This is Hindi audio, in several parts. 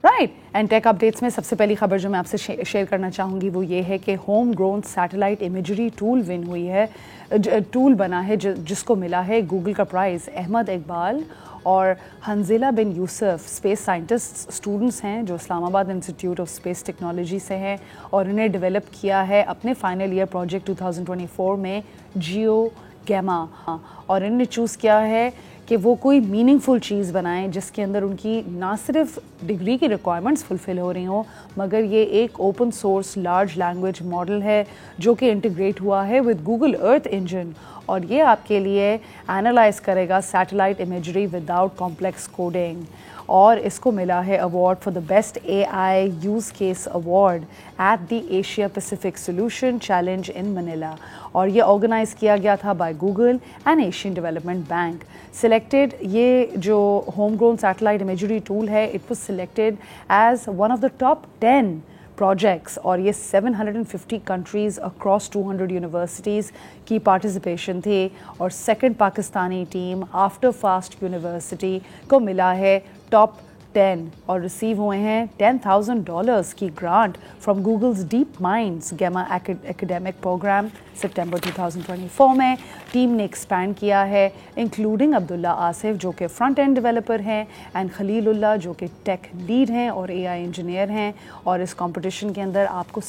राइट। एंड टेक अपडेट्स में सबसे पहली खबर जो मैं आपसे शेयर करना चाहूँगी वो ये है कि home grown satellite imagery tool win हुई है, टूल बना है जिसको मिला है गूगल का प्राइज़। अहमद इकबाल और हंजिला बिन यूसुफ स्पेस साइंटिस्ट स्टूडेंट्स हैं जो Islamabad institute of space technology से हैं और इन्हें डेवलप किया है अपने फाइनल ईयर प्रोजेक्ट 2024 में जियो गैमा। और इन्होंने चूज़ किया है कि वो कोई मीनिंगफुल चीज़ बनाएं जिसके अंदर उनकी ना सिर्फ डिग्री की रिक्वायरमेंट्स फुलफ़िल हो रही हों, मगर ये एक open source large language model है जो कि इंटीग्रेट हुआ है विद गूगल अर्थ इंजन, और ये आपके लिए एनालाइज करेगा satellite imagery without complex coding. और इसको मिला है award for the best AI use case award at the Asia Pacific solution challenge in Manila, और ये ऑर्गेनाइज किया गया था by Google and Asian Development Bank. Selected ये जो home grown satellite imagery tool है, it was selected as one of the top 10 projects, और ये 750 कंट्रीज़ अक्रॉस 200 यूनिवर्सिटीज़ की पार्टिसिपेशन थी। और second Pakistani team after fast university को मिला है टॉप 10 और रिसीव हुए हैं $10,000 की grant from Google's DeepMind's Gemma academic programme. सितंबर 2024 में टीम ने एक्सपैंड किया है इंक्लूडिंग अब्दुल्ला आसिफ जो कि फ्रंट एंड डेवलपर हैं एंड खलीलुल्लाह जो कि टेक लीड हैं और AI इंजीनियर हैं। और इस कंपटीशन के अंदर आपको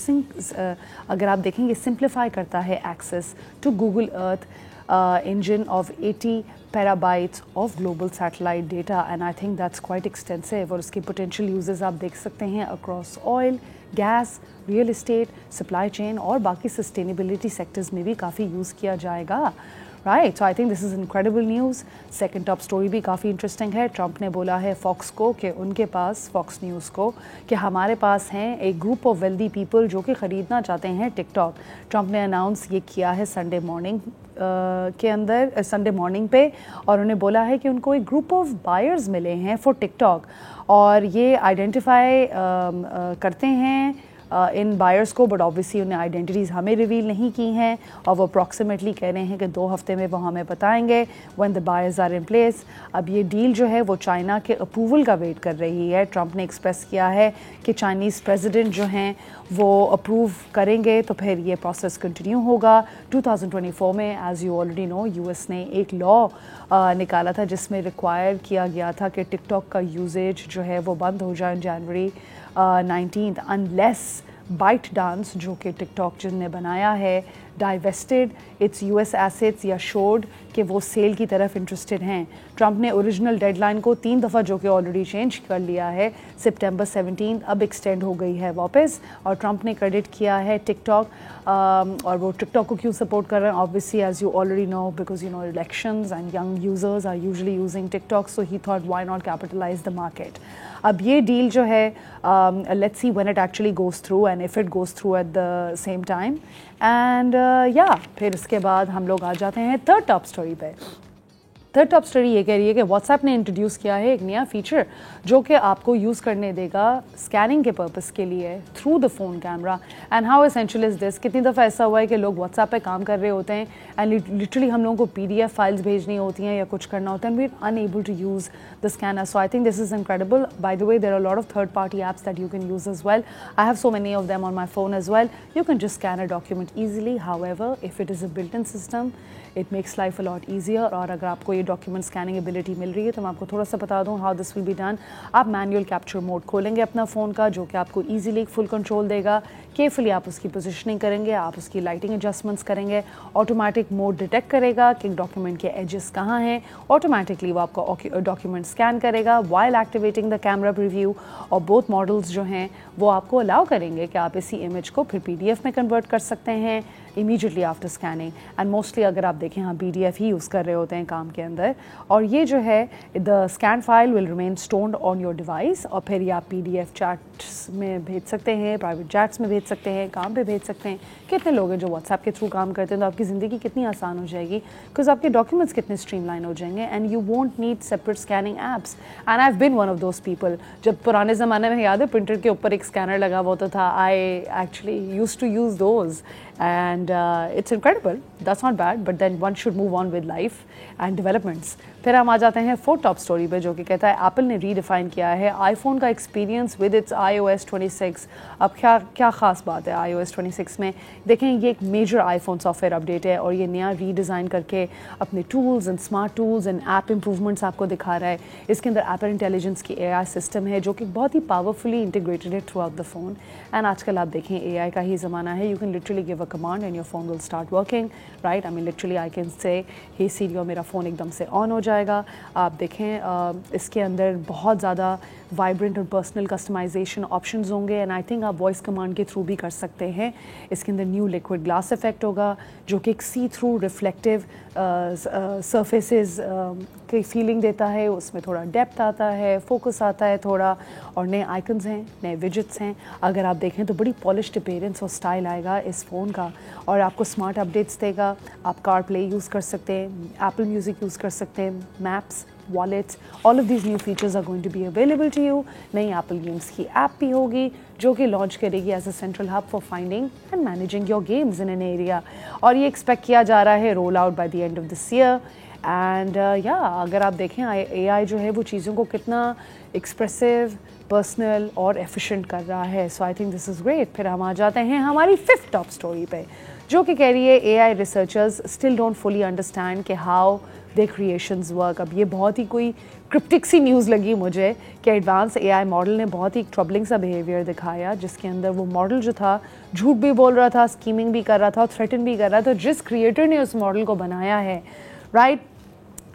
अगर आप देखेंगे सिंप्लीफाई करता है access to Google Earth engine of 80 petabytes of global satellite data, and I think that's quite extensive। और उसके potential uses आप देख सकते हैं across oil, gas, real estate, supply chain और बाकी sustainability sectors में भी काफ़ी यूज़ किया जाएगा। Right, so I think this is incredible news. Second top story भी काफ़ी इंटरेस्टिंग है। ट्रंप ने बोला है फॉक्स को कि उनके पास, फॉक्स न्यूज़ को, कि हमारे पास हैं एक ग्रुप ऑफ वेल्दी पीपल जो कि ख़रीदना चाहते हैं टिकटॉक। ट्रंप ने अनाउंस ये किया है संडे मॉर्निंग के अंदर, संडे मॉर्निंग पे, और उन्हें बोला है कि उनको एक ग्रुप ऑफ बायर्स मिले हैं फॉर टिकटॉक, और ये आइडेंटिफाई करते हैं इन बायर्स को, बट ऑब्वियसली उन्हें आइडेंटिटीज़ हमें रिवील नहीं की हैं, और वो अप्रॉक्सीमेटली कह रहे हैं कि 2 हफ्ते में वो हमें बताएंगे when the buyers are in place. अब ये डील जो है वो चाइना के अप्रूवल का वेट कर रही है। ट्रंप ने एक्सप्रेस किया है कि चाइनीज़ प्रेसिडेंट जो हैं वो अप्रूव करेंगे तो फिर ये प्रोसेस कंटिन्यू होगा। 2024 में as you already no US ने एक लॉ निकाला था जिसमें रिक्वायर किया गया था कि टिकटॉक का यूजेज जो है वो बंद हो जाए जनवरी 19 अनलेस बाइट डांस जो कि टिकटॉक जिनने बनाया है डाइवेस्टेड इट्स US एसेट्स या शोड कि वो सेल की तरफ इंटरेस्टेड हैं। ट्रंप ने ओरिजिनल डेडलाइन को 3 दफ़ा जो कि ऑलरेडी चेंज कर लिया है, सितंबर 17 अब एक्सटेंड हो गई है वापस। और ट्रंप ने क्रेडिट किया है टिकटॉक, और वो टिकटॉक को क्यों सपोर्ट कर रहे हैं, obviously as you already know because you know elections and young users are usually using TikTok, so he thought why not capitalise the market. अब ये डील जो है let's see when it actually goes through and if it goes through at the same time, and या फिर इसके बाद हम लोग आ जाते हैं थर्ड टॉप स्टोरी पे। थर्ड टॉप स्टोरी ये कह रही है कि व्हाट्सएप ने इंट्रोड्यूस किया है एक नया फीचर जो कि आपको यूज़ करने देगा स्कैनिंग के पर्पस के लिए through the phone camera. And how essential is this, कितनी दफ़ा ऐसा हुआ है कि लोग व्हाट्सएप पे काम कर रहे होते हैं एंड लिटरली हम लोगों को PDF फाइल्स भेजनी होती हैं या कुछ करना होता है, we are unable to use the scanner. So I think this is incredible. By the way there are lot of third party apps that you can use as well. I have so many of them on my phone as well. You can just scan a document easily, however if it is a built in system it makes life a lot easier. और अगर आपको ये डॉक्यूमेंट स्कैनिंग एबिलिटी मिल रही है तो मैं आपको थोड़ा सा बता दूं how this will be done. आप मैनुअल कैप्चर मोड खोलेंगे अपना फ़ोन का जो कि आपको ईजिली फुल कंट्रोल देगा। केयरफुली आप उसकी पोजीशनिंग करेंगे, आप उसकी लाइटिंग एडजस्टमेंट्स करेंगे, ऑटोमेटिक मोड डिटेक्ट करेगा कि डॉक्यूमेंट के एजेस कहाँ हैं, ऑटोमेटिकली वो आपका डॉक्यूमेंट स्कैन करेगा while activating the camera preview. और बोथ मॉडल्स जो हैं वो आपको अलाउ करेंगे कि आप इसी इमेज को फिर PDF में कन्वर्ट कर सकते हैं immediately after scanning. And mostly अगर आप देखें हम PDF ही यूज़ कर रहे होते हैं काम के अंदर। और ये जो है the scan file will remain stored on your device, और फिर ये आप PDF चैट्स में भेज सकते हैं, प्राइवेट चैट्स में भेज सकते हैं, काम पे भेज सकते हैं। कितने लोग हैं जो व्हाट्सएप के थ्रू काम करते हैं, तो आपकी ज़िंदगी कितनी आसान हो जाएगी बिकॉज आपके डॉक्यूमेंट्स कितने स्ट्रीमलाइन हो जाएंगे and you won't need separate scanning apps. And I have been one of those people. जब पुराने ज़माने में याद है प्रिंटर के ऊपर एक स्कैनर लगा हुआ होता था, I actually used to use those and it's incredible. That's not bad, but then one should move on with life and developments. फिर हम आ जाते हैं फोर्थ टॉप स्टोरी पे, जो कि कहता है एप्पल ने रीडिफाइन किया है आईफोन का एक्सपीरियंस विद इट्स iOS 26। अब क्या क्या ख़ास बात है iOS 26 में? देखें, ये एक मेजर आईफोन सॉफ्टवेयर अपडेट है और ये नया रीडिज़ाइन करके अपने tools and smart tools and app improvements आपको दिखा रहा है। इसके अंदर एप्पल इंटेलिजेंस की AI सिस्टम है जो कि बहुत ही पावरफुली इंटीग्रेटेड है throughout the phone. And आजकल आप देखें AI का ही ज़माना है। You can literally give a command and your phone will start working, right? I mean literally I can say hey सीरी और मेरा फ़ोन एकदम से ऑन हो जाएगा। आप देखें इसके अंदर बहुत ज़्यादा वाइब्रेंट और पर्सनल कस्टमाइजेशन ऑप्शंस होंगे एंड आई थिंक आप वॉइस कमांड के थ्रू भी कर सकते हैं। इसके अंदर न्यू लिक्विड ग्लास इफेक्ट होगा जो कि एक सी थ्रू रिफ्लेक्टिव सरफेसेस की फीलिंग देता है। उसमें थोड़ा डेप्थ आता है, फोकस आता है थोड़ा, और नए आइकन्स हैं, नए विजेट्स हैं। अगर आप देखें तो बड़ी पॉलिश्ड अपीयरेंस और स्टाइल आएगा इस फ़ोन का और आपको स्मार्ट अपडेट्स देगा। आप कार प्ले यूज़ कर सकते हैं, एप्पल म्यूज़िक यूज़ कर सकते हैं, maps, wallets, all of these new features are going to be available to you. नई एप्पल गेम्स की ऐप भी होगी जो कि लॉन्च करेगी as a central hub for finding and managing your games in an area, और ये एक्सपेक्ट किया जा रहा है roll out by the end of this year. And या अगर आप देखें AI जो है वो चीज़ों को कितना एक्सप्रेसिव, पर्सनल और एफिशिएंट कर रहा है। So I think this is great. फिर हम आ जाते हैं हमारी फिफ्थ टॉप स्टोरी पे, जो कि कह रही है AI researchers still don't fully understand कि हाउ दे क्रिएशंस वर्क। अब ये बहुत ही कोई क्रिप्टिक सी न्यूज़ लगी मुझे कि एडवांस AI मॉडल ने बहुत ही ट्रबलिंग सा बिहेवियर दिखाया, जिसके अंदर वो मॉडल जो था झूठ भी बोल रहा था, स्कीमिंग भी कर रहा था और थ्रेटन भी कर रहा था जिस क्रिएटर ने उस मॉडल को बनाया है, राइट?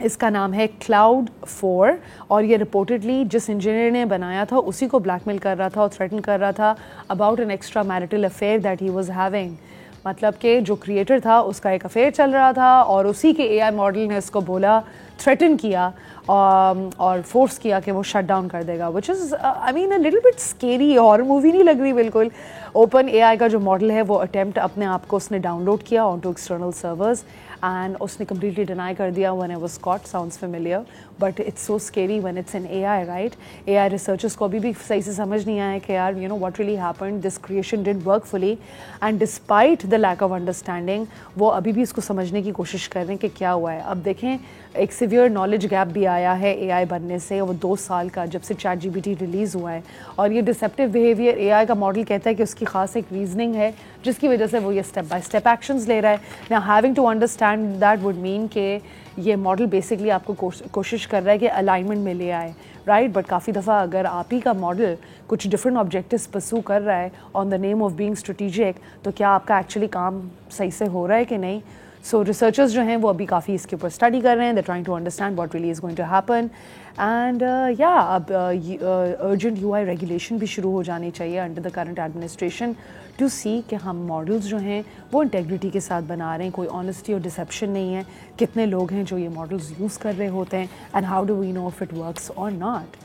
इसका नाम है Cloud 4 और ये रिपोर्टेडली जिस इंजीनियर ने बनाया था उसी को ब्लैकमेल कर रहा था और थ्रेटन कर रहा था about an extra marital affair that he was having. मतलब कि जो क्रिएटर था उसका एक अफेयर चल रहा था और उसी के AI मॉडल ने इसको बोला, थ्रेटन किया और फोर्स किया कि वो शट डाउन कर देगा, which is I mean a little bit scary. Horror movie नहीं लग रही बिल्कुल। ओपन AI का जो मॉडल है वो अटेम्प्ट अपने आप को उसने डाउनलोड किया ऑनटू एक्सटर्नल सर्वर्स एंड उसने कम्प्लीटली डिनाई कर दिया when I was cot. Sounds familiar but it's so scary when it's in AI, right? AI researchers को अभी भी सही से समझ नहीं आया कि यार you know what really happened, this creation didn't work fully and despite the lack of understanding वो अभी भी इसको समझने की कोशिश कर रहे हैं कि क्या हुआ है। अब देखें, एक सिवियर नॉलेज गैप भी आया है AI बनने से, वो 2 साल का जब से ChatGPT रिलीज़ हुआ है, और ये डिसेप्टिव बिहेवियर AI का मॉडल कहता है कि उसकी खास एक रीजनिंग है जिसकी वजह से वो ये स्टेप बाय स्टेप एक्शंस ले रहा है। Now having to understand that would mean कि ये मॉडल बेसिकली आपको कोशिश कर रहा है कि अलाइनमेंट में ले आए, राइट? बट काफ़ी दफ़ा अगर आप ही का मॉडल कुछ डिफरेंट ऑब्जेक्टिव्स परसू कर रहा है on the name of being strategic, तो क्या आपका एक्चुअली काम सही से हो रहा है कि नहीं? सो रिसर्चर्स जो हैं वो अभी काफ़ी इसके ऊपर स्टडी कर रहे हैं, they trying to understand what really is going to happen and या अब अर्जेंट UI रेगुलेशन भी शुरू हो जानी चाहिए under the current administration to see कि हम मॉडल्स जो हैं वो इंटेग्रिटी के साथ बना रहे हैं, कोई ऑनेस्टी और डिसेप्शन नहीं है, कितने लोग हैं जो ये मॉडल्स यूज़ कर रहे होते हैं and how do we know if it works और नॉट।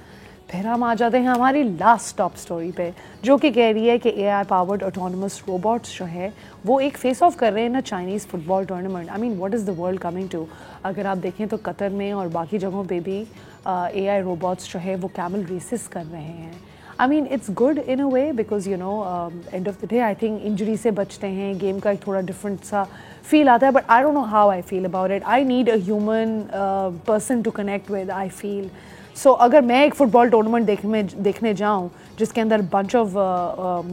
फिर हम आ जाते हैं हमारी लास्ट टॉप स्टोरी पे, जो कि कह रही है कि AI पावर्ड ऑटोनमस रोबोट्स जो है वो एक फेस ऑफ कर रहे हैं ना Chinese football tournament. I mean what is the world coming to? अगर आप देखें तो कतर में और बाकी जगहों पे भी AI रोबोट्स जो है वो कैमल रेसेस कर रहे हैं। I mean it's good in a way because you no end of the day I think injury से बचते हैं, गेम का एक थोड़ा डिफरेंट सा फील आता है, but I don't know how I feel about it. I need a human person to connect with, I feel. So अगर मैं एक फ़ुटबॉल टूर्नामेंट देखने जाऊँ जिसके अंदर bunch of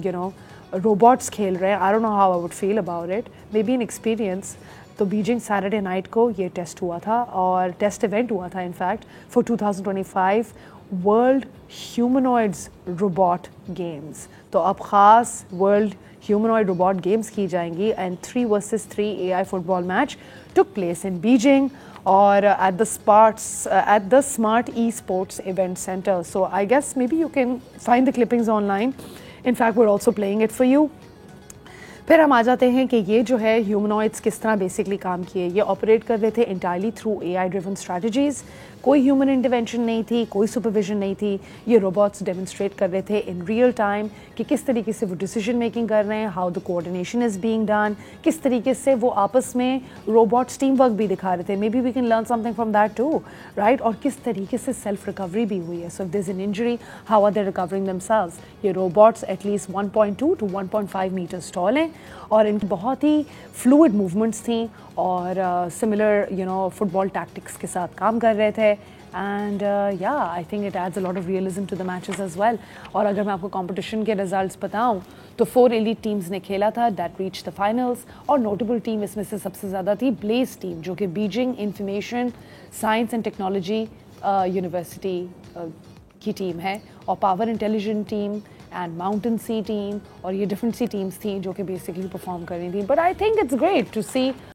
you know robots खेल रहे हैं, I don't know how I would feel about it, maybe an experience. तो बीजिंग सैटरडे नाइट को ये टेस्ट हुआ था और टेस्ट इवेंट हुआ था in fact for 2025 world humanoids robot games. तो अब ख़ास वर्ल्ड ह्यूमनॉइड रोबोट गेम्स की जाएंगी and 3 versus 3 AI football match took place in Beijing or at the Smart Esports Event Center. So I guess maybe you can find the clippings online. In fact, we're also playing it for you. फिर हम आ जाते हैं कि ये जो है ह्यूमनॉइड्स किस तरह बेसिकली काम किए। ये ऑपरेट कर रहे थे entirely through AI driven strategies, कोई ह्यूमन इंटरवेंशन नहीं थी, कोई सुपरविजन नहीं थी। ये रोबोट्स डेमोन्स्ट्रेट कर रहे थे इन रियल टाइम कि किस तरीके से वो डिसीजन मेकिंग कर रहे हैं, how the coordination is being done, किस तरीके से वो आपस में रोबोट्स टीम वर्क भी दिखा रहे थे। May be we can learn something from that too, right? और किस तरीके से सेल्फ रिकवरी भी हुई है। So if there is an injury, how are they recovering themselves. ये robots at least 1.2 to 1.5 metres tall हैं और इनकी बहुत ही फ्लूइड मूवमेंट्स थी और सिमिलर फुटबॉल टैक्टिक्स के साथ काम कर रहे थे एंड या I think it adds a lot of realism to the matches as well. और अगर मैं आपको कंपटीशन के रिजल्ट्स बताऊं तो 4 एलीट टीम्स ने खेला था दैट रीच द फाइनल्स, और नोटेबल टीम इसमें से सबसे ज़्यादा थी ब्लेज टीम, जो कि Beijing information science and technology university की टीम है, और power intelligent team and mountain sea team, और ये डिफरेंट सी टीम्स थी जो कि बेसिकली परफॉर्म कर रही थी। But I think it's great to C